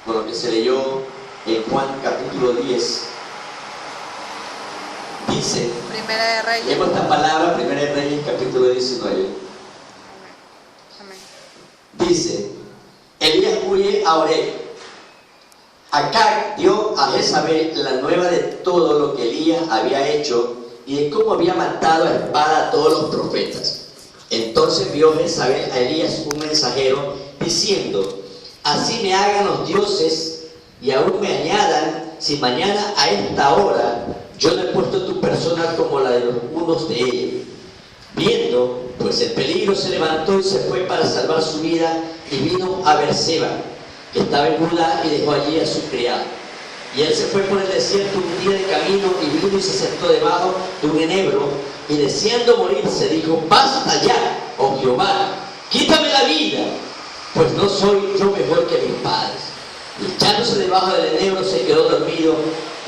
con lo que se leyó en Juan capítulo 10. Dice, Primera de Reyes. leemos esta palabra, Primera de Reyes capítulo 19. Amén. Dice, Elías huye a Oreb. Acab dio a Jezabel la nueva de todo lo que Elías había hecho y de cómo había matado a espada a todos los profetas. Entonces vio Jezabel a Elías un mensajero diciendo, así me hagan los dioses y aún me añadan, si mañana a esta hora yo no he puesto tu persona como la de los unos de ella. Viendo pues el peligro, se levantó y se fue para salvar su vida y vino a Beerseba, que estaba en Judá, y dejó allí a su criado. Y él se fue por el desierto un día de camino y vino y se sentó debajo de un enebro y deseando morirse dijo, basta ya, oh Jehová, quítame la vida, pues no soy yo mejor que mis padres. Y echándose debajo del enebro se quedó dormido,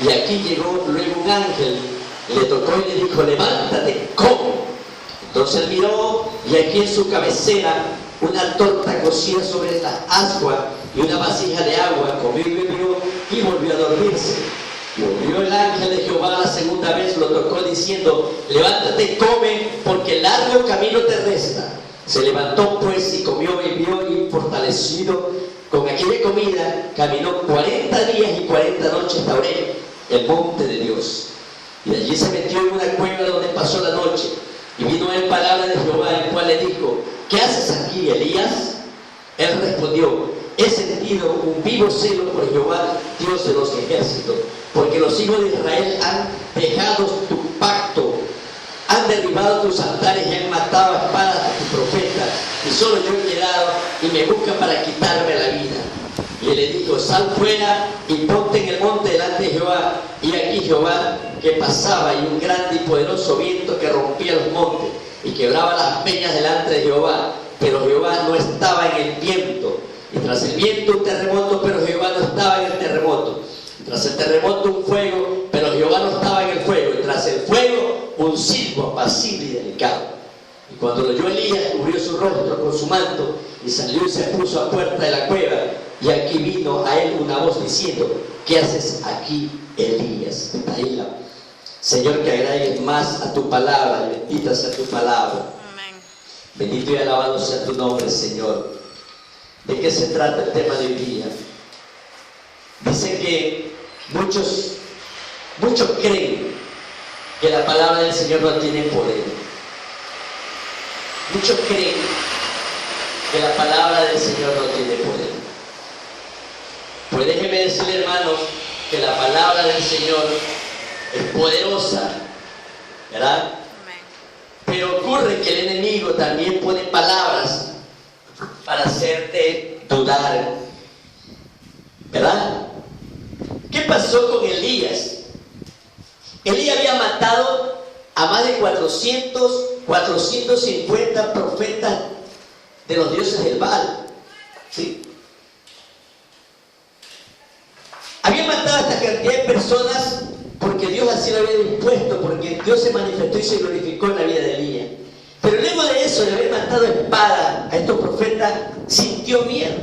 y aquí llegó luego un ángel, le tocó y le dijo, levántate, come. Entonces él miró, y aquí en su cabecera una torta cocida sobre la ascua y una vasija de agua, comió y bebió y volvió a dormirse. Y volvió el ángel de Jehová la segunda vez, lo tocó diciendo, levántate, come, porque largo camino te resta. Se levantó pues y comió, bebió y fortalecido con aquella comida, caminó 40 días y 40 noches hasta Oreb, el monte de Dios. Y allí se metió en una cueva donde pasó la noche. Y vino él palabra de Jehová, el cual le dijo, ¿qué haces aquí, Elías? Él respondió, he sentido un vivo celo por Jehová, Dios de los ejércitos, porque los hijos de Israel han dejado tu pacto, han derribado tus altares y han matado a espadas a tus profetas, y solo yo he quedado y me buscan para quitarme la vida. Y él le dijo, sal fuera y ponte en el monte delante de Jehová. Y aquí Jehová que pasaba, y un grande y poderoso viento que rompía los montes y quebraba las peñas delante de Jehová. Pero Jehová no estaba en el viento. Y tras el viento un terremoto, pero Jehová no estaba en el terremoto. Y tras el terremoto un fuego, pero Jehová no estaba en el fuego. Y tras el fuego un silbo apacible y delicado. Y cuando lo oyó Elías, cubrió su rostro con su manto y salió y se puso a puerta de la cueva. Y aquí vino a él una voz diciendo, ¿qué haces aquí, Elías? Ahí la Señor, que agregues más a tu palabra, y bendita sea tu palabra. Amén. Bendito y alabado sea tu nombre, Señor. ¿De qué se trata el tema de hoy día? Dice que muchos creen que la palabra del Señor no tiene poder. Muchos creen que la palabra del Señor no tiene poder. Pues déjeme decirle, hermanos, que la palabra del Señor es poderosa, ¿verdad? Amén. Pero ocurre que el enemigo también pone palabras para hacerte dudar, ¿verdad? ¿Qué pasó con Elías? Elías había matado a más de 450 profetas de los dioses del Baal, ¿sí? Había matado a esta cantidad de personas porque Dios así lo había dispuesto, porque Dios se manifestó y se glorificó en la vida de Elías. Pero luego de eso, de haber matado a espada a estos profetas, sintió miedo.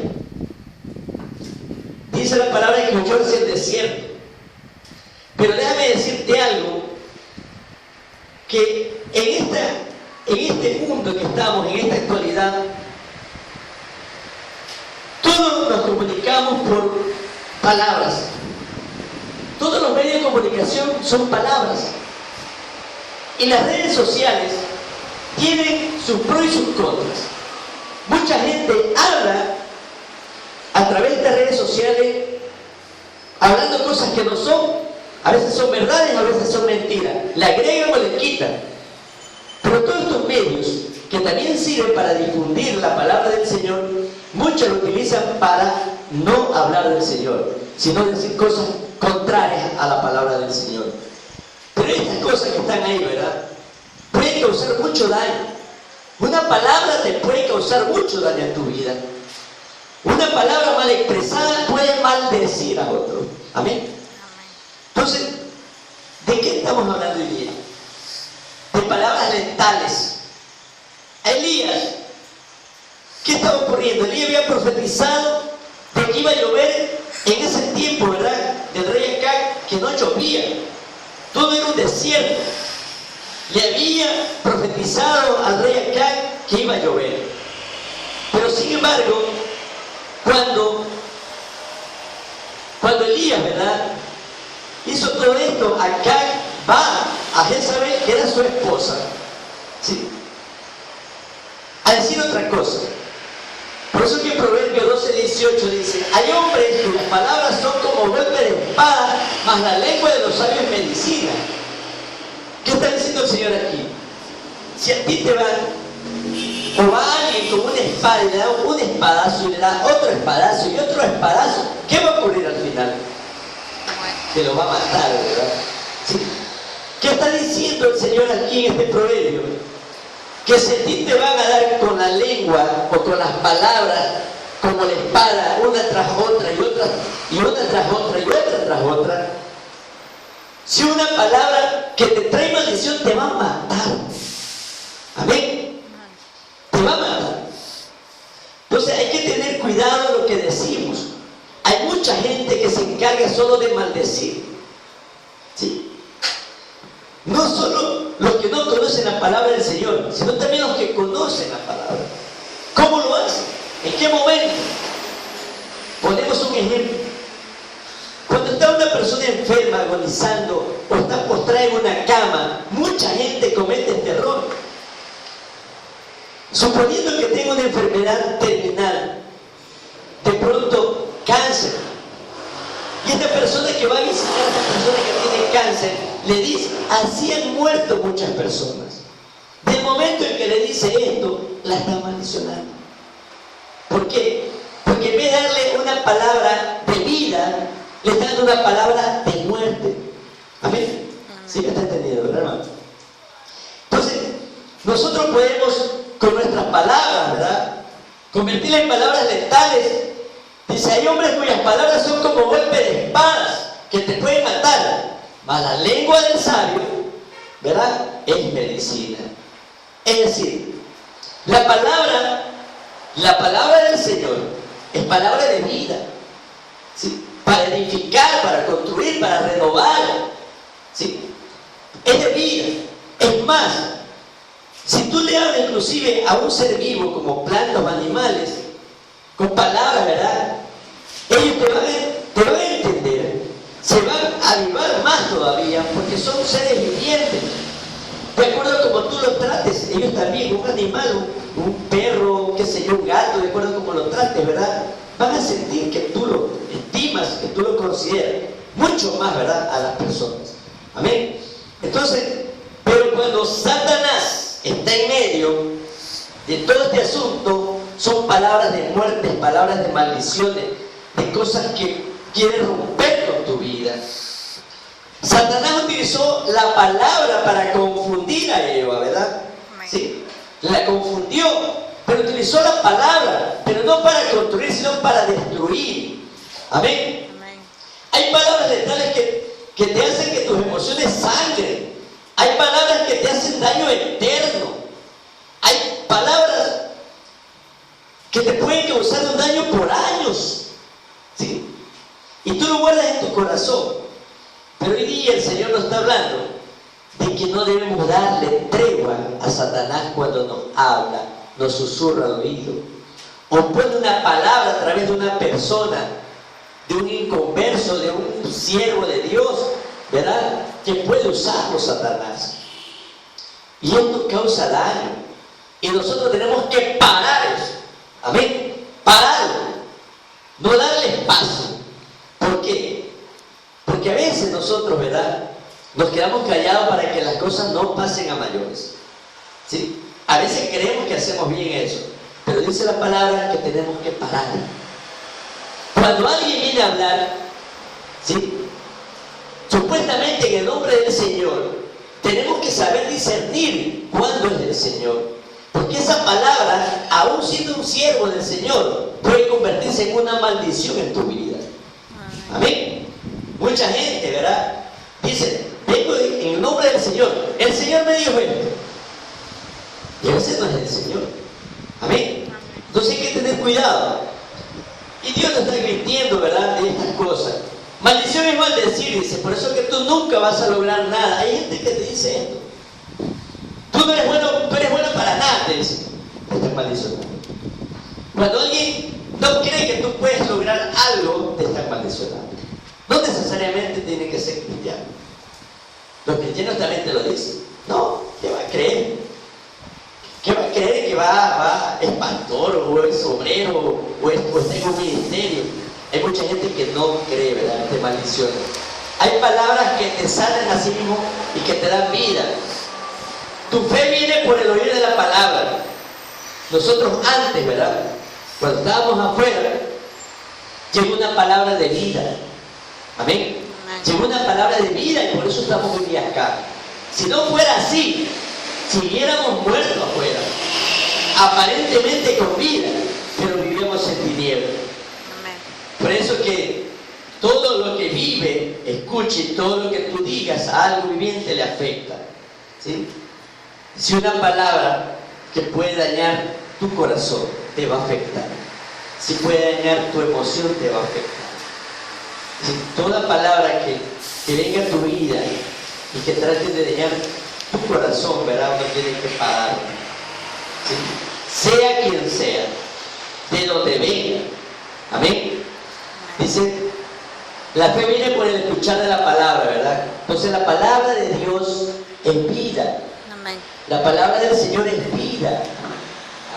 Dice la palabra que huyó hacia el desierto. Pero déjame decirte algo, que en este mundo que estamos, en esta actualidad, todos nos comunicamos por palabras. Todos los medios de comunicación son palabras. Y las redes sociales tienen sus pros y sus contras. Mucha gente habla a través de redes sociales, hablando cosas que no son. A veces son verdades, a veces son mentiras. Le agregan o le quitan. Pero todos estos medios, que también sirven para difundir la palabra del Señor, muchos lo utilizan para no hablar del Señor, sino decir cosas contrarias a la palabra del Señor. Pero estas cosas que están ahí, ¿verdad?, pueden causar mucho daño. Una palabra te puede causar mucho daño en tu vida. Una palabra mal expresada puede maldecir a otro. Amén. Entonces, ¿de qué estamos hablando hoy día? De palabras letales. A Elías, ¿qué estaba ocurriendo? Elías había profetizado de que iba a llover en que no llovía. Todo era un desierto. Le había profetizado al rey Acab que iba a llover. Pero sin embargo, cuando Elías, ¿verdad?, hizo todo esto, Acab va a Jezabel, que era su esposa, ¿sí?, a decir otra cosa. Por eso que en Proverbios 12:18 dice: hay hombres cuyas palabras son como golpe de espada, mas la lengua de los sabios es medicina. ¿Qué está diciendo el Señor aquí? Si a ti te van, o va alguien con una espada y le da un espadazo y le da otro espadazo y otro espadazo, ¿qué va a ocurrir al final? Te lo va a matar, ¿verdad? ¿Sí? ¿Qué está diciendo el Señor aquí en este proverbio? Que si a ti te van a dar con la lengua o con las palabras como la espada, una tras otra y otra y una tras otra y otra tras otra, si una palabra que te trae maldición te va a matar. Amén. Te va a matar. Entonces hay que tener cuidado de lo que decimos. Hay mucha gente que se encarga solo de maldecir, ¿sí? No solo los que no conocen la palabra del Señor, sino también los que conocen la palabra. ¿Cómo lo hacen? ¿En qué momento? Ponemos un ejemplo. Cuando está una persona enferma, agonizando, o está postrada en una cama, mucha gente comete este error. Suponiendo que tenga una enfermedad terminal, de pronto cáncer, y esta persona que va a visitar a esta persona que tiene cáncer, le dice: así han muerto muchas personas. Del momento en que le dice esto, la está maldicionando. ¿Por qué? Porque en vez de darle una palabra de vida, le está dando una palabra de muerte. Amén. ¿Sí me está entendiendo, verdad, hermano? Entonces, nosotros podemos, con nuestras palabras, ¿verdad?, convertirlas en palabras letales. Dice: hay hombres cuyas palabras son como golpe de espadas que te pueden matar, mas la lengua del sabio, ¿verdad?, es medicina. Es decir, la palabra del Señor es palabra de vida, ¿sí?, para edificar, para construir, para renovar, ¿sí?, es de vida. Es más, si tú le hablas inclusive a un ser vivo como plantas o animales con palabras, ¿verdad?, ellos te van a entender, se van a avivar más todavía, porque son seres vivientes. De acuerdo a como tú los trates, ellos también, un animal, un perro, qué sé yo, un gato, de acuerdo a como lo trates, ¿verdad?, van a sentir que tú lo estimas, que tú lo consideras, mucho más, ¿verdad?, a las personas. Amén. Entonces, pero cuando Satanás está en medio de todo este asunto, son palabras de muerte, palabras de maldiciones, de cosas que quiere romper con tu vida. Satanás utilizó la palabra para confundir a Eva, ¿verdad? Sí, la confundió, pero utilizó la palabra, pero no para construir, sino para destruir. Amén. Hay palabras letales que te hacen que tus emociones sangren. Hay palabras que te hacen daño eterno. Hay palabras que te pueden causar un daño por años, ¿sí?, y tú lo guardas en tu corazón. Pero hoy día el Señor nos está hablando de que no debemos darle tregua a Satanás cuando nos habla, nos susurra al oído, o pone una palabra a través de una persona, de un inconverso, de un siervo de Dios, ¿verdad?, que puede usarlo Satanás. Y esto causa daño. Y nosotros tenemos que parar eso. Amén. Pararlo. No darle espacio. ¿Por qué? Porque a veces nosotros, ¿verdad?, nos quedamos callados para que las cosas no pasen a mayores, ¿sí? A veces creemos que hacemos bien eso, pero dice la palabra que tenemos que parar. Cuando alguien viene a hablar, ¿sí?, supuestamente en el nombre del Señor, tenemos que saber discernir cuándo es del Señor. Porque esa palabra, aún siendo un siervo del Señor, puede convertirse en una maldición en tu vida. Amén. Mucha gente, ¿verdad?, dice: vengo en el nombre del Señor. El Señor me dijo esto. Y a veces no es el Señor. Amén. Entonces hay que tener cuidado. Y Dios nos está advirtiendo, ¿verdad?, de estas cosas. Maldición es maldecir, dice. Por eso que tú nunca vas a lograr nada. Hay gente que te dice esto. Tú no eres bueno para nada, te dice. Te están maldicionando. Cuando alguien no cree que tú puedes lograr algo, te están maldicionando. No necesariamente tiene que ser cristiano. Los cristianos también te lo dicen. No, ¿qué va a creer? ¿Qué va a creer que es pastor o es obrero o está en un ministerio? Hay mucha gente que no cree, ¿verdad? Te maldicionan. Hay palabras que te sanan a sí mismo y que te dan vida. Tu fe viene por el oír de la palabra. Nosotros antes, ¿verdad? Cuando estábamos afuera, llegó una palabra de vida. Amén. Llegó una palabra de vida y por eso estamos hoy día acá. Si no fuera así, siguiéramos muertos afuera, aparentemente con vida, pero vivíamos en tinieblas. Por eso que todo lo que vive, escuche, todo lo que tú digas a algo viviente le afecta. ¿Sí? Si una palabra que puede dañar tu corazón te va a afectar, si puede dañar tu emoción te va a afectar. Si toda palabra que venga a tu vida y que trate de dañar tu corazón, ¿verdad? Uno tiene que parar. ¿Sí? Sea quien sea, de donde venga. Amén. Dice, la fe viene por el escuchar de la palabra, ¿verdad? Entonces la palabra de Dios es vida. Amén. La palabra del Señor es vida.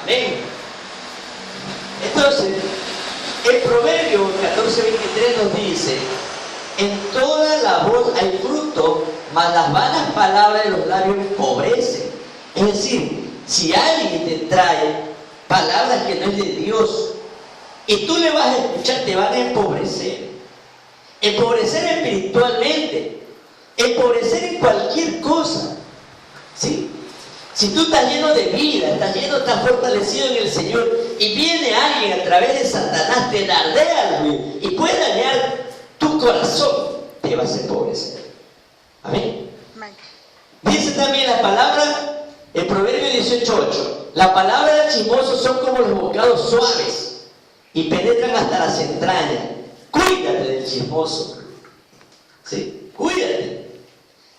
Amén. Entonces, el Proverbio 14:23 nos dice, en toda la voz hay fruto, mas las vanas palabras de los labios empobrecen. Es decir, si alguien te trae palabras que no es de Dios y tú le vas a escuchar, te van a empobrecer. Empobrecer espiritualmente, empobrecer en cualquier cosa. ¿Sí? Si tú estás lleno de vida, estás fortalecido en el Señor y viene alguien a través de Satanás, te dardea y puede dañar tu corazón, te vas a empobrecer. Amén. Amén. Dice también la palabra, el Proverbio 18:8, la palabra del chismoso son como los bocados suaves y penetran hasta las entrañas. Cuídate del chismoso. ¿Sí? Cuídate.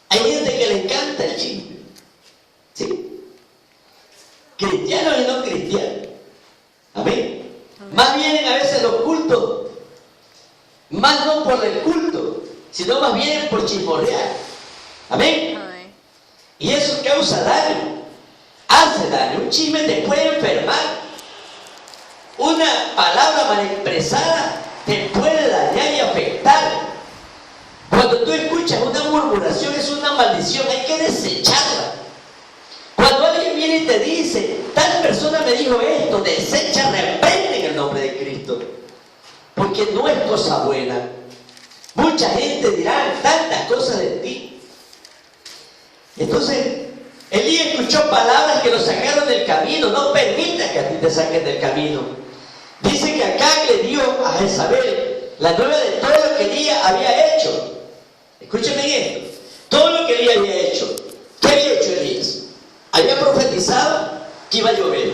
Hay gente que le encanta el chisme. ¿Sí? Cristianos y no cristianos. Amén. Más vienen a veces los cultos, más no por el culto, sino más vienen por chismorrear. Amén. Amén. Y eso causa daño, hace daño. Un chisme te puede enfermar. Una palabra mal expresada te puede dañar y afectar. Cuando tú escuchas una murmuración, es una maldición, hay que desecharla. Cuando alguien viene y te dice, tal persona me dijo esto, desecha, reprende en el nombre de Cristo. Porque no es cosa buena. Mucha gente dirá tantas cosas de ti. Entonces, Elías escuchó palabras que lo sacaron del camino. No permitas que a ti te saquen del camino. Dice que Acab le dio a Jezabel la nueva de todo lo que Elías había hecho. Escúcheme esto. Todo lo que Elías había hecho. ¿Qué había hecho Elías? Había profetizado que iba a llover.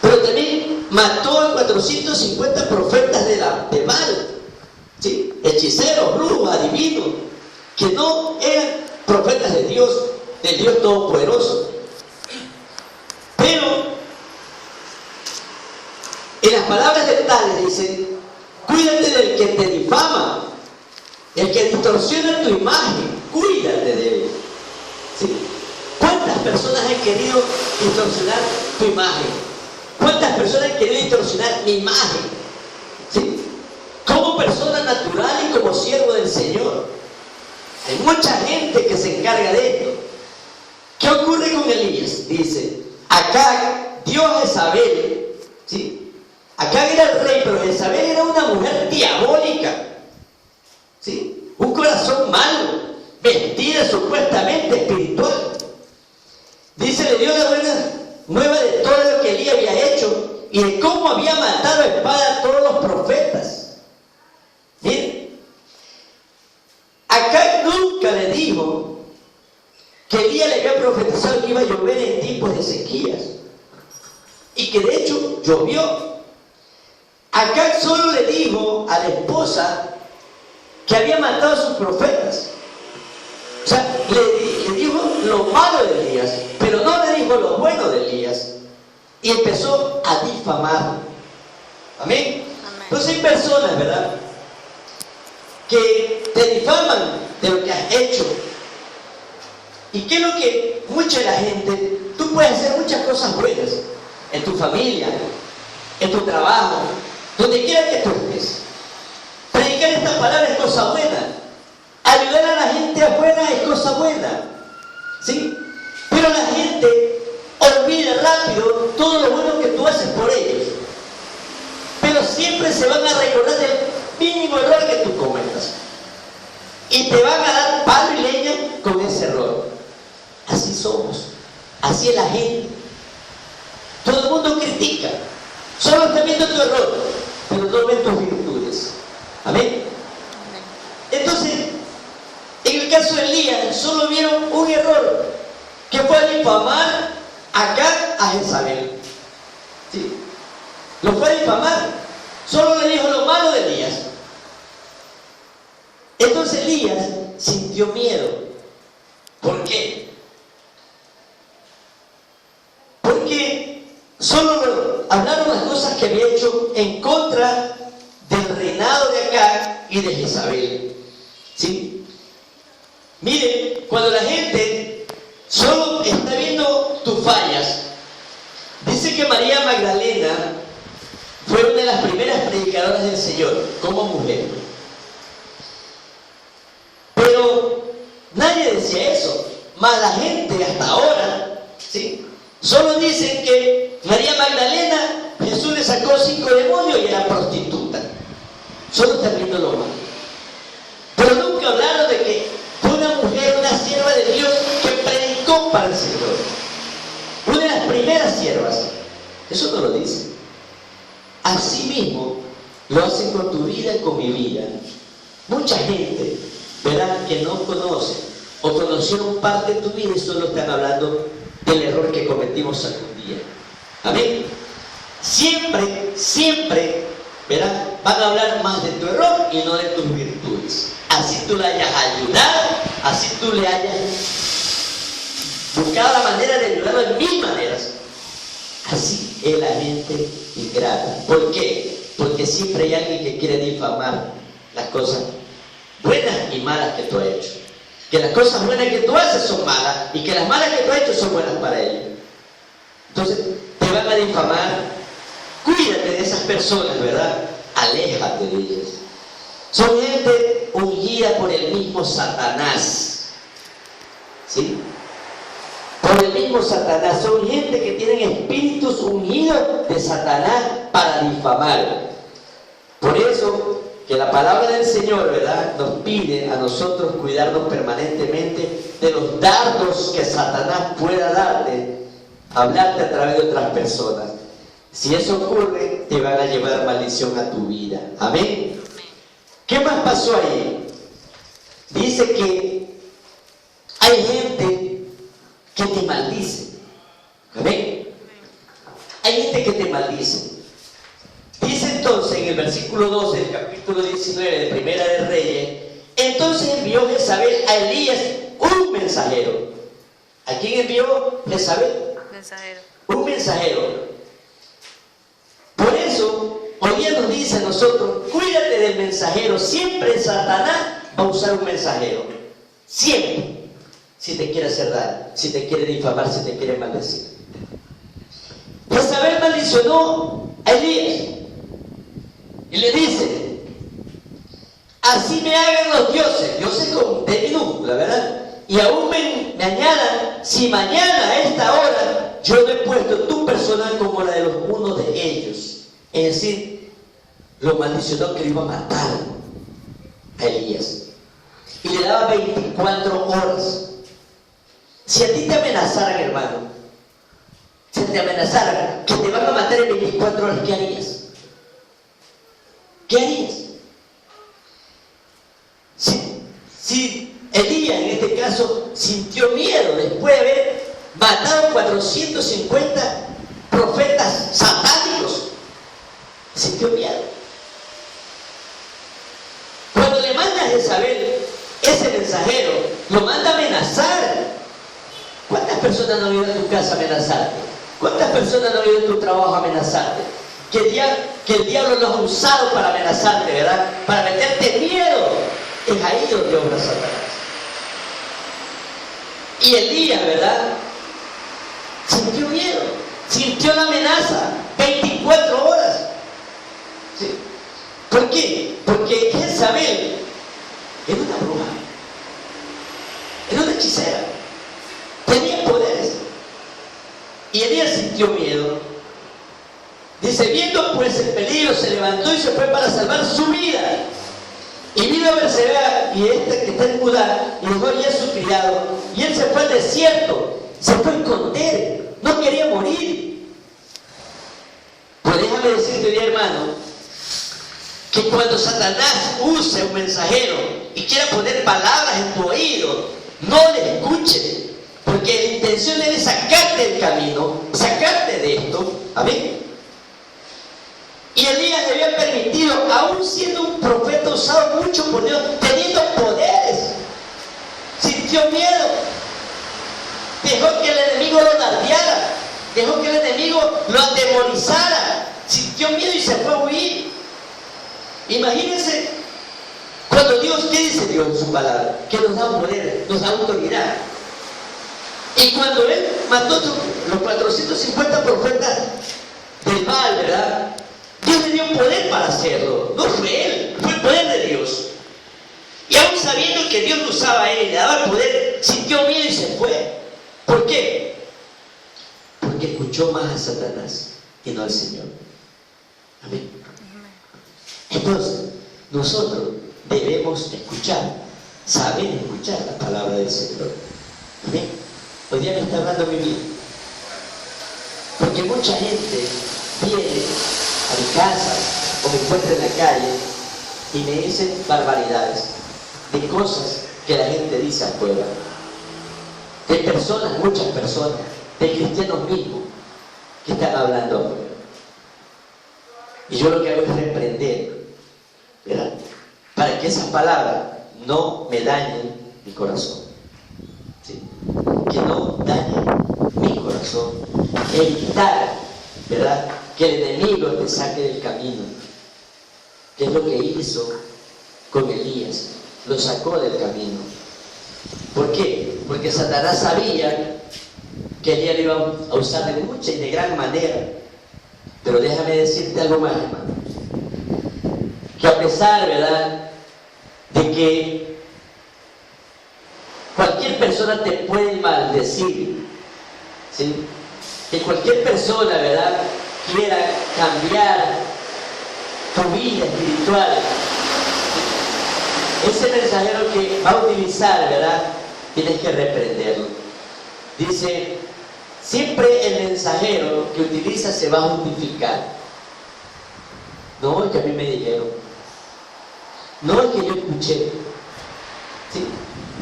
Pero también mató a 450 profetas de Baal. ¿Sí? Hechiceros, brujos, adivinos. Que no eran profetas de Dios, del Dios Todopoderoso. Pero en las palabras de Tales dice, cuídate del que te difama, el que distorsiona tu imagen, cuídate de él. ¿Sí? ¿Cuántas personas han querido distorsionar tu imagen? ¿Cuántas personas han querido distorsionar mi imagen? ¿Sí? Como persona natural y como siervo del Señor. Hay mucha gente que se encarga de esto. ¿Qué ocurre con Elías? Dice, Acab dio a Jezabel, ¿sí? Acab era el rey, pero Jezabel era una mujer diabólica, ¿sí? Un corazón malo, vestida supuestamente espiritual. Dice, le dio la buena nueva de todo lo que Elías había hecho y de cómo había matado a espada a todos los profetas. Miren, Acab nunca le dijo que Elías le había profetizado que iba a llover en tiempos de sequías y que de hecho llovió. Acab solo le dijo a la esposa que había matado a sus profetas. O sea, le dijo lo malo de Elías, pero no le dijo lo bueno de Elías. Y empezó a difamarlo. Amén. Entonces hay personas, ¿verdad?, que te difaman de lo que has hecho. ¿Y qué es lo que mucha de la gente? Tú puedes hacer muchas cosas buenas en tu familia, en tu trabajo, donde quiera que tú estés. Predicar esta palabra es cosa buena. Ayudar a la gente afuera es cosa buena, ¿sí? Pero la gente olvida rápido todo lo bueno que tú haces por ellos. Pero siempre se van a recordar del mínimo error que tú cometas. Y te van a dar palo y leña con ese error. Así somos. Así es la gente. Todo el mundo critica. Solo está viendo tu error, pero no ven tus virtudes. Amén. Entonces, en el caso de Elías, solo vieron un error, que fue difamar acá a Jezabel. ¿Sí? Lo fue a difamar. Solo le dijo lo malo de Elías. Entonces Elías sintió miedo. ¿Por qué? Porque solo hablaron las cosas que había hecho en contra del reinado de Acab y de Jezabel. ¿Sí? Miren, cuando la gente solo está viendo tus fallas, dice que María Magdalena fue una de las primeras predicadoras del Señor como mujer. Pero nadie decía eso. Más la gente hasta ahora, ¿sí?, solo dicen que María Magdalena, Jesús le sacó 5 demonios y era prostituta. Solo están viendo lo malo. Pero nunca hablaron de que fue una mujer, una sierva de Dios que predicó para el Señor. Una de las primeras siervas. Eso no lo dice. Así mismo lo hacen con tu vida y con mi vida. Mucha gente, verán, que no conoce o conocieron parte de tu vida y solo están hablando del error que cometimos algún día. Amén. Siempre, verán, van a hablar más de tu error y no de tus virtudes. Así tú le hayas ayudado, así tú le hayas buscado la manera de ayudarlo en 1000 maneras. Así es la gente ingrata. ¿Por qué? Porque siempre hay alguien que quiere difamar las cosas buenas y malas que tú has hecho. Que las cosas buenas que tú haces son malas y que las malas que tú has hecho son buenas para ellos. Entonces te van a difamar. Cuídate de esas personas, ¿verdad? Aléjate de ellas. Son gente ungida por el mismo Satanás. ¿Sí? Por el mismo Satanás. Son gente que tienen espíritus ungidos de Satanás para difamar. Por eso que la palabra del Señor, ¿verdad?, nos pide a nosotros cuidarnos permanentemente de los dardos que Satanás pueda darte, hablarte a través de otras personas. Si eso ocurre, te van a llevar maldición a tu vida. Amén. ¿Qué más pasó ahí? Dice que hay gente que te maldice. Amén. Hay gente que te maldice. Dice entonces en el versículo 12 del capítulo 19 de Primera de Reyes, entonces envió Jezabel a Elías un mensajero. ¿A quién envió Jezabel? Mensajero. Un mensajero. Por eso, hoy día nos dice a nosotros, cuídate del mensajero. Siempre Satanás va a usar un mensajero. Siempre. Si te quiere hacer daño, si te quiere difamar, si te quiere maldecir. Jezabel maldicionó a Elías. Y le dice, así me hagan los dioses con D minúscula, ¿verdad? Y aún me añadan, si mañana a esta hora yo no he puesto tu persona como la de los unos de ellos. Es decir, lo maldicionó que lo iba a matar a Elías. Y le daba 24 horas. Si a ti te amenazaran, hermano, si te amenazaran que te van a matar en 24 horas, ¿qué harías? ¿Qué harías? Si Elías, en este caso, sintió miedo después de haber matado 450 profetas satánicos, sintió miedo. Cuando le mandan a Jezabel, ese mensajero, lo manda a amenazar. ¿Cuántas personas han ido a tu casa a amenazarte? ¿Cuántas personas han ido a tu trabajo a amenazarte? Que el diablo los ha usado para amenazarte, ¿verdad? Para meterte miedo. Es ahí donde obra Satanás. Y Elías, ¿verdad? Sintió miedo, sintió la amenaza 24 horas. ¿Sí? ¿Por qué? Porque Jezabel era una bruja, era una hechicera, tenía poderes. Y Elías sintió miedo. Dice, viendo pues el peligro, se levantó y se fue para salvar su vida. Y vino a Berseba, y este que está en Judá, y dejó allí a su criado, y él se fue al desierto, se fue a esconder, no quería morir. Pues déjame decirte, mi hermano, que cuando Satanás use un mensajero y quiera poner palabras en tu oído, no le escuches, porque la intención es sacarte del camino, sacarte de esto. Amén. Y Elías le había permitido, aún siendo un profeta usado mucho por Dios, teniendo poderes, sintió miedo, dejó que el enemigo lo dardeara, dejó que el enemigo lo atemorizara, sintió miedo y se fue a huir. Imagínense, cuando Dios, ¿qué dice Dios en su palabra? Que nos da poder, nos da autoridad. Y cuando Él mató los 450 profetas del mal, ¿verdad? Dios le dio poder para hacerlo. No fue Él, fue el poder de Dios. Y aún sabiendo que Dios lo usaba a Él y le daba el poder, sintió miedo y se fue. ¿Por qué? Porque escuchó más a Satanás y no al Señor. Amén. Entonces, nosotros debemos escuchar, saber escuchar la palabra del Señor. Amén. Hoy día me está hablando mi vida. Porque mucha gente viene a mi casa o me encuentra en la calle y me dicen barbaridades de cosas que la gente dice afuera, de personas, muchas personas, de cristianos mismos que están hablando afuera. Y yo lo que hago es reprender, ¿verdad? Para que esas palabras no me dañen mi corazón, ¿sí? Que no dañen mi corazón, evitar, ¿verdad?, que el enemigo te saque del camino, que es lo que hizo con Elías, lo sacó del camino. ¿Por qué? Porque Satanás sabía que Elías lo iba a usar de mucha y de gran manera. Pero déjame decirte algo más, hermano, que a pesar, ¿verdad?, de que cualquier persona te puede maldecir, ¿sí?, que cualquier persona, ¿verdad?, quiera cambiar tu vida espiritual, ese mensajero que va a utilizar, ¿verdad?, tienes que reprenderlo. Dice, siempre el mensajero que utiliza se va a justificar. No, es que a mí me dijeron. No, es que yo escuché. ¿Sí?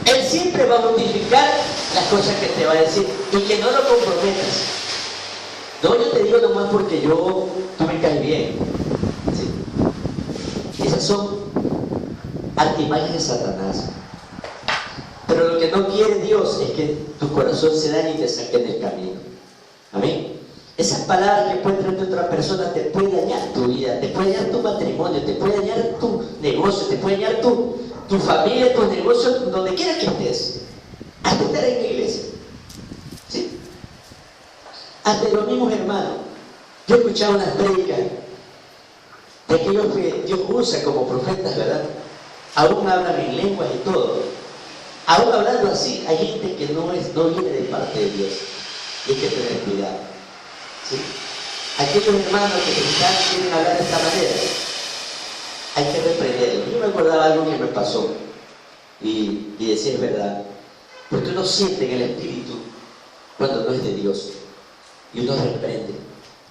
Él siempre va a justificar las cosas que te va a decir y que no lo comprometas. No, yo te digo nomás porque tú me caes bien. ¿Sí? Esas son artimañas de Satanás. Pero lo que no quiere Dios es que tu corazón se dañe y te saque del camino. Amén. Esas palabras que pueden traer de otra persona te puede dañar tu vida, te puede dañar tu matrimonio, te puede dañar tu negocio, te puede dañar tu familia, tus negocios, donde quiera que estés. Hasta estar en la iglesia. ¿Sí? Hasta los mismos hermanos. Yo escuchaba unas prédicas de aquellos que Dios usa como profetas, ¿verdad? Aún hablan en lenguas y todo. Aún hablando así, hay gente que no viene de parte de Dios. Y hay que tener cuidado. ¿Sí? Aquellos hermanos que quieren hablar de esta manera, hay que reprenderlos. Yo me acordaba algo que me pasó y decía, es verdad, porque uno siente en el espíritu cuando no es de Dios y uno reprende,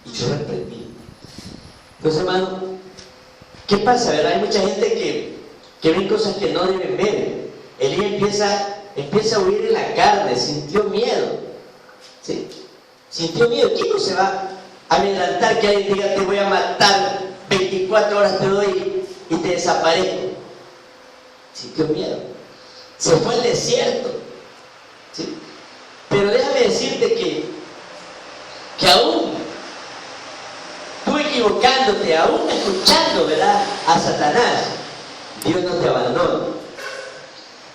y yo reprendí. Entonces, hermano, ¿qué pasa, verdad? Hay mucha gente que ve cosas que no deben ver. Elías empieza a huir en la carne, sintió miedo, ¿sí? Sintió miedo. ¿Quién no se va a amedrentar que alguien diga, te voy a matar, 24 horas te doy y te desaparezco? sintió miedo. Se fue al desierto. ¿Sí? Pero déjame decirte que aún tú equivocándote, aún escuchando, ¿verdad?, a Satanás, Dios no te abandona.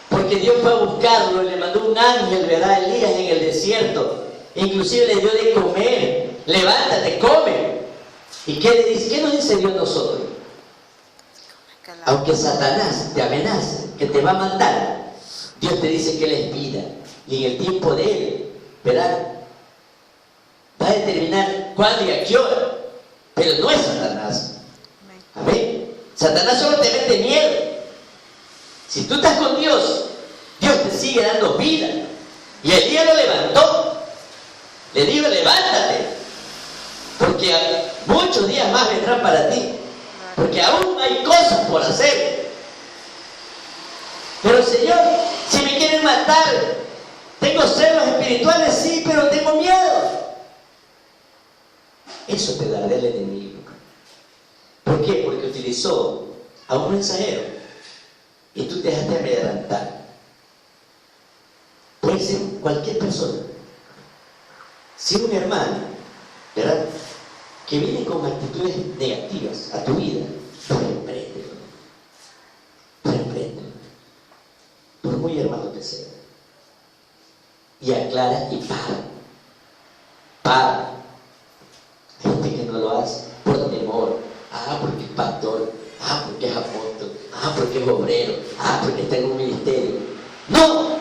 Porque Dios fue a buscarlo y le mandó un ángel, ¿verdad?, a Elías en el desierto. Inclusive le dio de comer. Levántate, come. ¿Y qué le dice? ¿Qué nos dice Dios a nosotros? Aunque Satanás te amenace, que te va a matar, Dios te dice que Él es vida. Y en el tiempo de Él, ¿verdad?, va a determinar cuándo y a qué hora. Pero no es Satanás. Amén. Satanás solo te mete miedo. Si tú estás con Dios, Dios te sigue dando vida. Y Elías lo levantó. Le digo, levántate. Porque muchos días más vendrán para ti. Porque aún hay cosas por hacer. Pero Señor, si me quieren matar, tengo celos espirituales, sí, pero tengo miedo. Eso te dará el enemigo. ¿Por qué? Porque utilizó a un mensajero y tú te dejaste amedrentar. Puede ser cualquier persona. Si un hermano, ¿verdad?, que viene con actitudes negativas a tu vida, repréndelo. Repréndelo. Por muy hermano que sea. Y aclara y para. Para. Hay gente que no lo hace por temor. Porque es pastor. Porque es apóstol. Porque es obrero. Porque está en un ministerio. ¡No!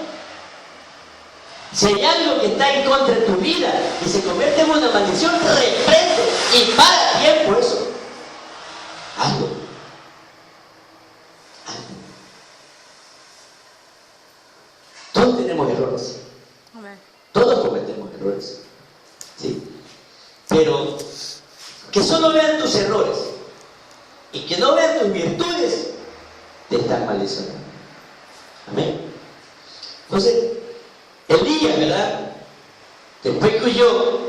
Si hay algo que está en contra de tu vida y se convierte en una maldición, reprende y para a tiempo eso. Hazlo. Todos tenemos errores. Todos cometemos errores. ¿Sí? Pero que solo vean tus errores y que no vean tus virtudes, te están maldicionando. Amén. Entonces, Elías, ¿verdad?, después que huyó,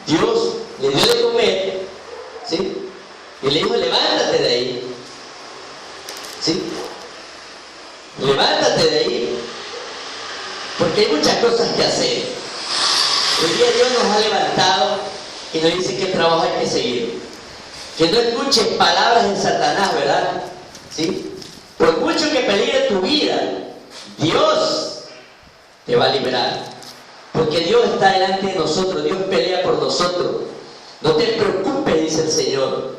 Dios le dio de comer, ¿sí?, y le dijo, levántate de ahí, ¿sí?, levántate de ahí, porque hay muchas cosas que hacer. Hoy día Dios nos ha levantado y nos dice qué trabajo hay que seguir. Que no escuches palabras de Satanás, ¿verdad?, ¿sí? Por mucho que peligre tu vida, Dios te va a liberar. Porque Dios está delante de nosotros, Dios pelea por nosotros. No te preocupes, dice el Señor.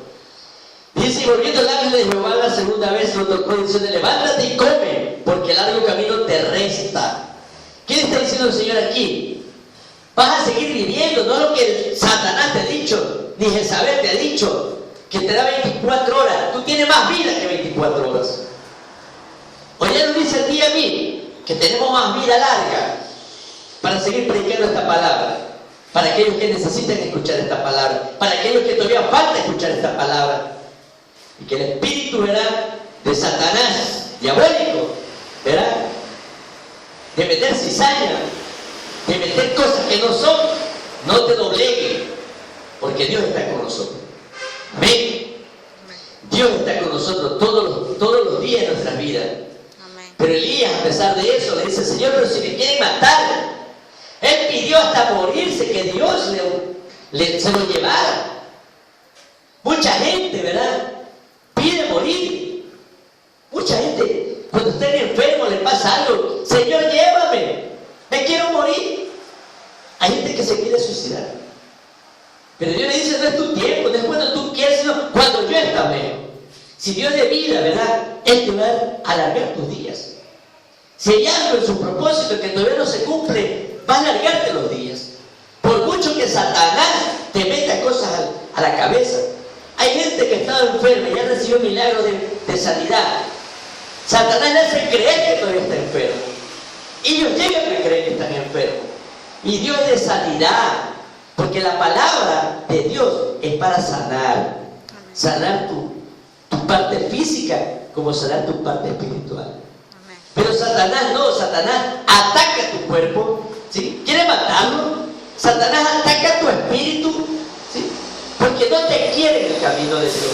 Dice, y volviendo el ángel de Jehová la segunda vez, lo tocó diciendo, levántate y come, porque el largo camino te resta. ¿Qué le está diciendo el Señor aquí? Vas a seguir viviendo, no lo que Satanás te ha dicho, ni Jezabel te ha dicho, que te da 24 horas. Tú tienes más vida que 24 horas. Hoy ya nos dice a ti y a mí que tenemos más vida larga para seguir predicando esta palabra, para aquellos que necesitan escuchar esta palabra, para aquellos que todavía falta escuchar esta palabra, y que el espíritu, ¿verdad?, de Satanás, diabólico, ¿verdad?, de meter cizaña, de meter cosas que no son, no te doblegue, porque Dios está con nosotros. Amén. Dios está con nosotros todos los días de nuestras vidas. Pero Elías, a pesar de eso, le dice, Señor, pero si me quieren matar. Él pidió hasta morirse que Dios se lo llevara. Mucha gente, ¿verdad?, pide morir. Mucha gente, cuando estén enfermos, le pasa algo, Señor, llévame, me quiero morir. Hay gente que se quiere suicidar. Pero Dios le dice, no es tu tiempo, no es cuando tú quieres, sino cuando yo esté. Si Dios de vida, ¿verdad?, Él te va a alargar tus días. Si hay algo en su propósito que todavía no se cumple, va a alargarte los días. Por mucho que Satanás te meta cosas a la cabeza. Hay gente que ha estado enferma y ya recibió milagros de sanidad. Satanás le hace creer que todavía está enfermo. Ellos llegan a creer que están enfermos. Y Dios es de sanidad. Porque la palabra de Dios es para sanar. Sanar tu parte física como sanar tu parte espiritual. Pero Satanás no, Satanás ataca tu cuerpo, ¿sí?, quiere matarlo. Satanás ataca tu espíritu, ¿sí?, porque no te quiere en el camino de Dios.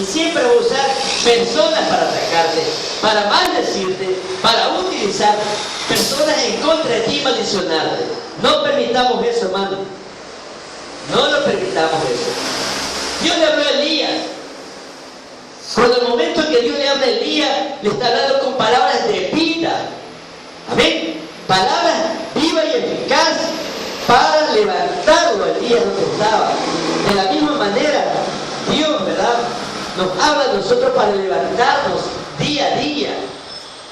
y siempre va a usar personas para atacarte, para maldecirte, para utilizar personas en contra de ti y maldicionarte. No permitamos eso, hermano. No lo permitamos eso. Dios le habló a Elías. Cuando el momento en que Dios le habla a Elías, le está hablando con palabras de vida. Amén. Palabras vivas y eficaces para levantarlo a Elías donde estaba. De la misma manera, Dios, ¿verdad?, nos habla a nosotros para levantarnos día a día.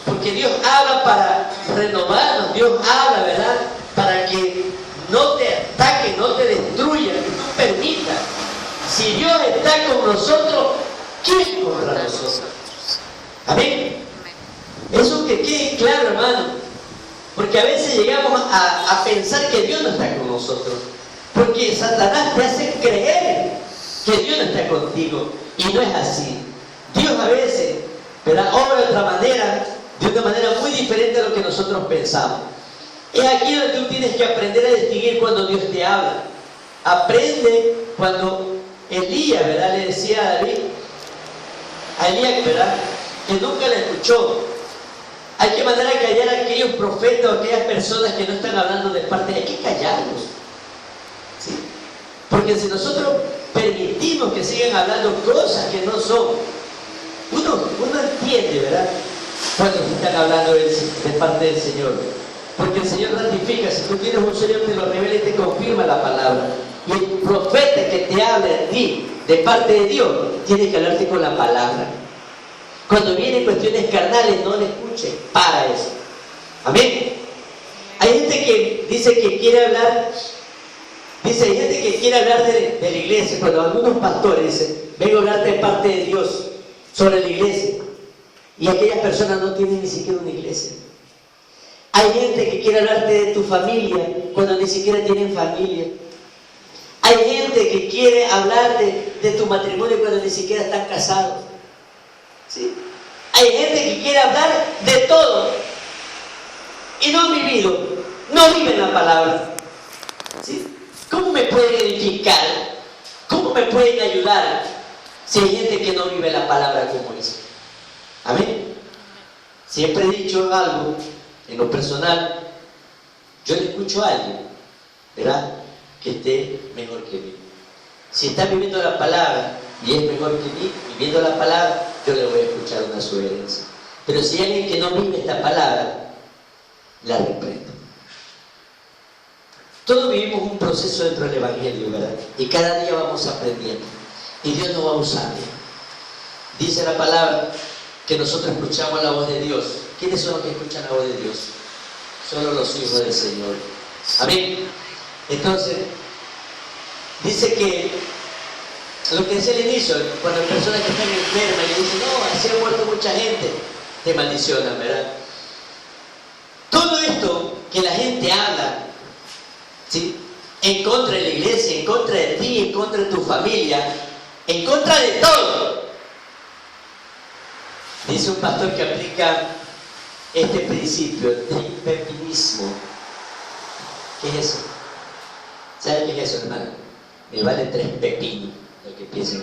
Porque Dios habla para renovarnos. Dios habla, ¿verdad?, para que no te ataque, no te destruya, que tú permitas. Si Dios está con nosotros, ¿quién contra nosotros? Amén. Eso que quede claro, hermano. Porque a veces llegamos a pensar que Dios no está con nosotros. Porque Satanás te hace creer que Dios no está contigo. Y no es así. Dios a veces, ¿verdad?, obra de otra manera, de una manera muy diferente a lo que nosotros pensamos. Es aquí donde tú tienes que aprender a distinguir cuando Dios te habla. Aprende cuando Elías, ¿verdad?, le decía a David, a Elías, ¿verdad?, que nunca le escuchó. Hay que mandar a callar a aquellos profetas o aquellas personas que no están hablando de parte. Hay que callarlos. ¿Sí? Porque si nosotros permitimos que sigan hablando cosas que no son, uno entiende, ¿verdad?, cuando están hablando de parte del Señor. Porque el Señor ratifica. Si tú tienes un Señor, te lo revela y te confirma la palabra. Y el profeta que te habla a ti de parte de Dios tiene que hablarte con la palabra. Cuando vienen cuestiones carnales, no le escuches. Para eso. Amén. Hay gente que dice que quiere hablar. Dice, hay gente que quiere hablar de la iglesia. Cuando algunos pastores dicen, vengo a hablarte de parte de Dios sobre la iglesia. Y aquellas personas no tienen ni siquiera una iglesia. Hay gente que quiere hablarte de tu familia cuando ni siquiera tienen familia. Hay gente que quiere hablarte de tu matrimonio cuando ni siquiera están casados. ¿Sí? Hay gente que quiere hablar de todo y no han vivido, no viven la palabra. ¿Sí? ¿Cómo me pueden edificar? ¿Cómo me pueden ayudar si hay gente que no vive la palabra como es? Amén. Siempre he dicho algo, en lo personal, yo le escucho a alguien, ¿verdad?, que esté mejor que mí. Si está viviendo la palabra y es mejor que mí, viviendo la palabra, yo le voy a escuchar una sugerencia. Pero si hay alguien que no vive esta palabra, la reprendo. Todos vivimos un proceso dentro del Evangelio, ¿verdad? Y cada día vamos aprendiendo. Y Dios nos va a usar. Dice la palabra que nosotros escuchamos la voz de Dios. ¿Quiénes son los que escuchan la voz de Dios? Solo los hijos del Señor. Amén. Entonces, dice que lo que decía al inicio, cuando hay personas que están enfermas y le dicen, no, así ha muerto mucha gente, te maldicionan, ¿verdad? Todo esto que la gente habla, ¿sí?, en contra de la iglesia, en contra de ti, en contra de tu familia, en contra de todo. Dice un pastor que aplica este principio del pepinismo. ¿Qué es eso? ¿Saben qué es eso, hermano? Me vale 3 pepinos lo que piensa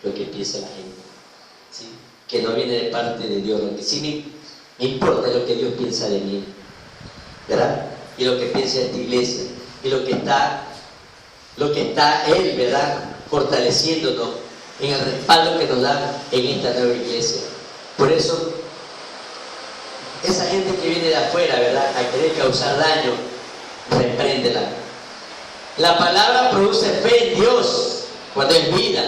lo que piensa la gente, ¿sí? Que no viene de parte de Dios. Lo que sí me importa es lo que Dios piensa de mí, ¿verdad? Y lo que piensa de esta iglesia, y lo que está Él, ¿verdad?, fortaleciéndonos en el respaldo que nos da en esta nueva iglesia. Por eso, esa gente que viene de afuera, ¿verdad?, a querer causar daño, repréndela. La palabra produce fe en Dios cuando es vida.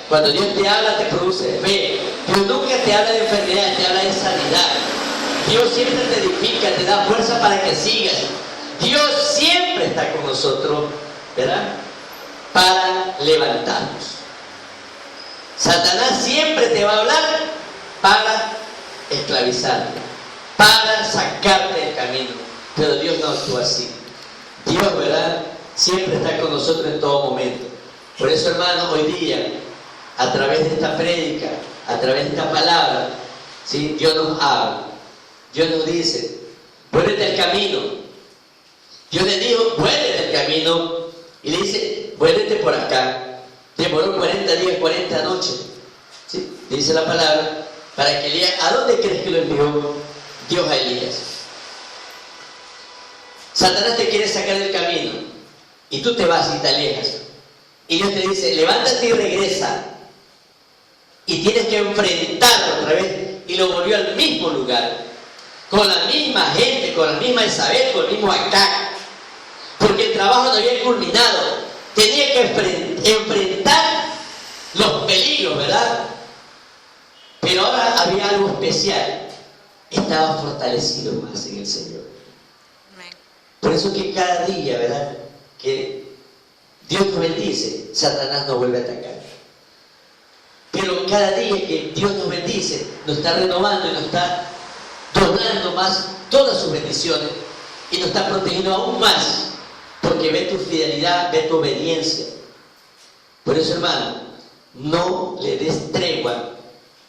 Cuando Dios te habla, te produce fe. Dios nunca te habla de enfermedad, te habla de sanidad. Dios siempre te edifica, te da fuerza para que sigas. Dios siempre está con nosotros, ¿verdad?, para levantarnos. Satanás siempre te va a hablar para esclavizarte, para sacarte del camino. Pero Dios no actúa así. Dios, ¿verdad?, siempre está con nosotros en todo momento. Por eso, hermanos, hoy día, a través de esta prédica, a través de esta palabra, ¿sí?, Dios nos habla. Dios nos dice, vuélvete al camino. Dios le dijo, vuélvete al camino. Y le dice, vuélvete por acá. Demoró 40 días, 40 noches. ¿Sí? Dice la palabra, para que Elías, ¿a dónde crees que lo envió Dios a Elías? Satanás te quiere sacar del camino y tú te vas y te alejas. Y Dios te dice, levántate y regresa. Y tienes que enfrentarlo otra vez. Y lo volvió al mismo lugar, con la misma gente, con la misma Isabel, con el mismo Acab, porque el trabajo no había culminado. Tenía que enfrentar los peligros, ¿verdad? Pero ahora había algo especial. Estaba fortalecido más en el Señor. Por eso que cada día, ¿verdad?, que Dios nos bendice, Satanás nos vuelve a atacar. Pero cada día que Dios nos bendice, nos está renovando y nos está doblando más todas sus bendiciones y nos está protegiendo aún más, porque ve tu fidelidad, ve tu obediencia. Por eso, hermano, no le des tregua,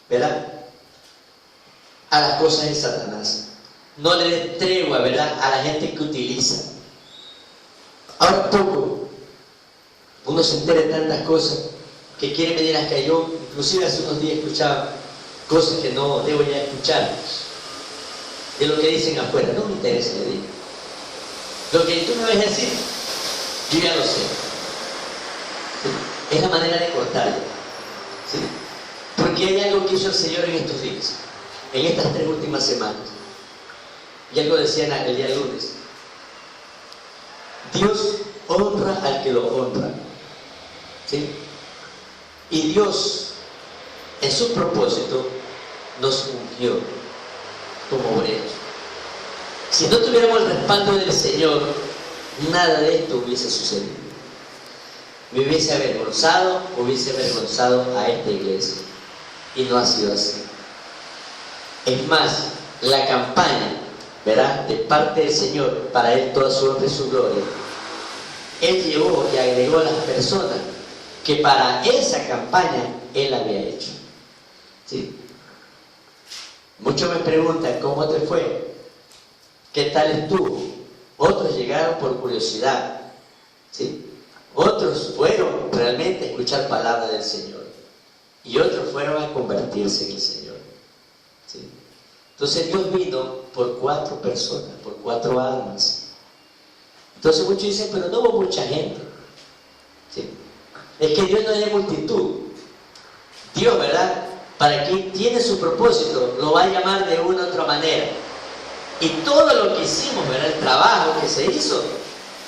¿verdad?, a las cosas de Satanás. No le des tregua, ¿verdad?, a la gente que utiliza. Ahora poco uno se entera de tantas cosas que quieren venir hasta yo. Inclusive hace unos días escuchaba cosas que no debo ya escuchar de lo que dicen afuera. No me interesa, le digo. Lo que tú me vas a decir, yo ya lo sé. ¿Sí? Es la manera de cortarlo. ¿Sí? Porque hay algo que hizo el Señor en estos días, en estas 3 últimas semanas. Y algo decían el día lunes. Dios honra al que lo honra. ¿Sí? Y Dios, en su propósito, nos ungió como obreros. Si no tuviéramos el respaldo del Señor, nada de esto hubiese sucedido. Me hubiese avergonzado a esta iglesia. Y no ha sido así. Es más, la campaña, ¿verdad?, de parte del Señor, para Él toda su honra y su gloria, Él llevó y agregó a las personas que para esa campaña Él había hecho. ¿Sí? Muchos me preguntan, ¿cómo te fue? ¿Qué tal estuvo? Otros llegaron por curiosidad. ¿Sí? Otros fueron realmente a escuchar palabra del Señor. Y otros fueron a convertirse en el Señor. ¿Sí? Entonces Dios vino por 4 personas, por 4 almas. Entonces muchos dicen, pero no hubo mucha gente. ¿Sí? Es que Dios no es de multitud. Dios, ¿verdad?, para quien tiene su propósito, lo va a llamar de una u otra manera. Y todo lo que hicimos, ¿verdad?, el trabajo que se hizo,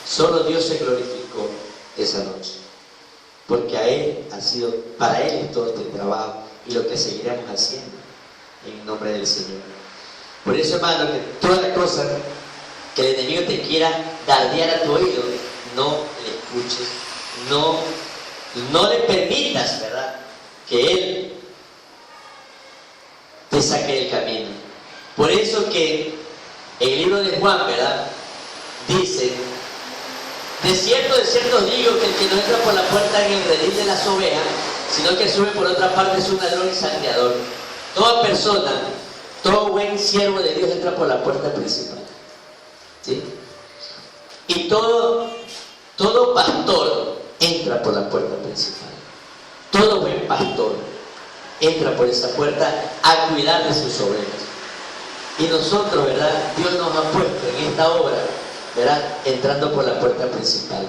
solo Dios se glorificó esa noche. Porque a Él ha sido, para Él es todo este trabajo y lo que seguiremos haciendo en nombre del Señor. Por eso, hermano, que todas las cosas que el enemigo te quiera dardear a tu oído, no le escuches, no le permitas, ¿verdad?, que Él te saque del camino. Por eso que en el libro de Juan, ¿verdad?, dice, de cierto os digo que el que no entra por la puerta en el redil de las ovejas, sino que sube por otra parte es un ladrón y salteador. Toda persona, todo buen siervo de Dios entra por la puerta principal. ¿Sí? Y todo pastor entra por la puerta principal. Todo buen pastor entra por esa puerta a cuidar de sus ovejas. Y nosotros, ¿verdad?, Dios nos ha puesto en esta obra, ¿verdad?, entrando por la puerta principal.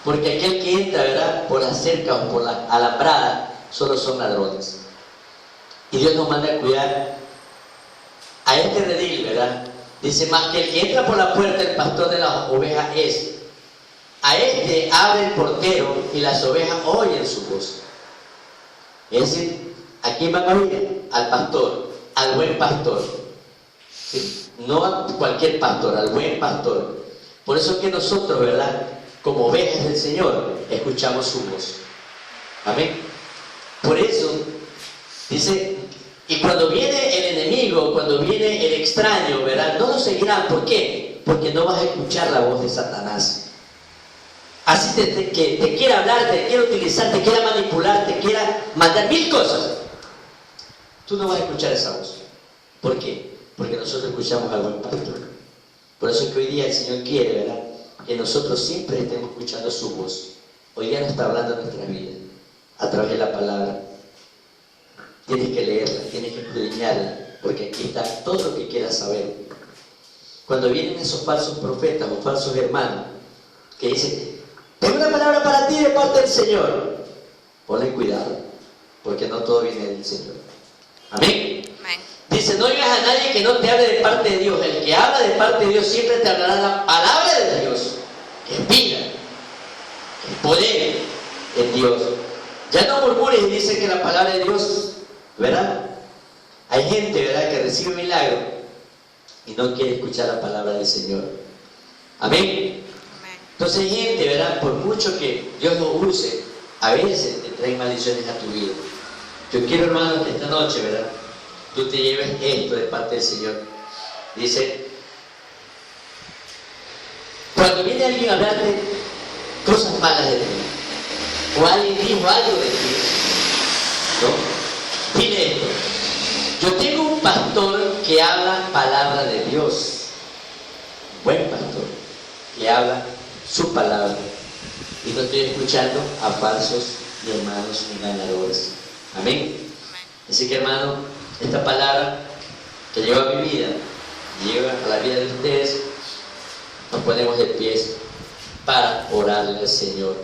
Porque aquel que entra, ¿verdad?, por la cerca o por la alambrada, solo son ladrones. Y Dios nos manda a cuidar a este redil, ¿verdad? Dice, más que el que entra por la puerta, el pastor de las ovejas es. A este abre el portero y las ovejas oyen su voz. Es decir, ¿a quién van a oír? Al pastor, al buen pastor. ¿Sí? No a cualquier pastor, al buen pastor. Por eso es que nosotros, ¿verdad?, como ovejas del Señor, escuchamos su voz. Amén. Por eso, dice, y cuando viene el enemigo, cuando viene el extraño, ¿verdad?, no lo seguirán. ¿Por qué? Porque no vas a escuchar la voz de Satanás. Así que te quiera hablar, te quiera utilizar, te quiera manipular, te quiera mandar 1000 cosas. Tú no vas a escuchar esa voz. ¿Por qué? Porque nosotros escuchamos al buen pastor. Por eso es que hoy día el Señor quiere, ¿verdad?, que nosotros siempre estemos escuchando su voz. Hoy día nos está hablando en nuestra vida, a través de la palabra. tienes que leerla, tienes que escudriñarla, porque aquí está todo lo que quieras saber. Cuando vienen esos falsos profetas o falsos hermanos que dicen, tengo una palabra para ti de parte del Señor, ponle cuidado, porque no todo viene del Señor. Amén. Amén. Dice, no oigas a nadie que no te hable de parte de Dios. El que habla de parte de Dios siempre te hablará la palabra de Dios, que es vida, que es poder en Dios. Ya no murmures y dice que la palabra de Dios, ¿verdad? Hay gente, ¿verdad?, que recibe milagro y no quiere escuchar la palabra del Señor. Amén. Amén. Entonces hay gente, ¿verdad?, por mucho que Dios lo use, a veces te traen maldiciones a tu vida. Yo quiero, hermanos, que esta noche, ¿verdad?, tú te lleves esto de parte del Señor. Dice, cuando viene alguien a hablarte cosas malas de ti, o alguien dijo algo de ti, ¿no?, dile esto: yo tengo un pastor que habla palabra de Dios, buen pastor, que habla su palabra, y no estoy escuchando a falsos ni hermanos engañadores. Amén. Así que, hermano, esta palabra que llegó a mi vida, llega a la vida de ustedes, nos ponemos de pies para orarle al Señor.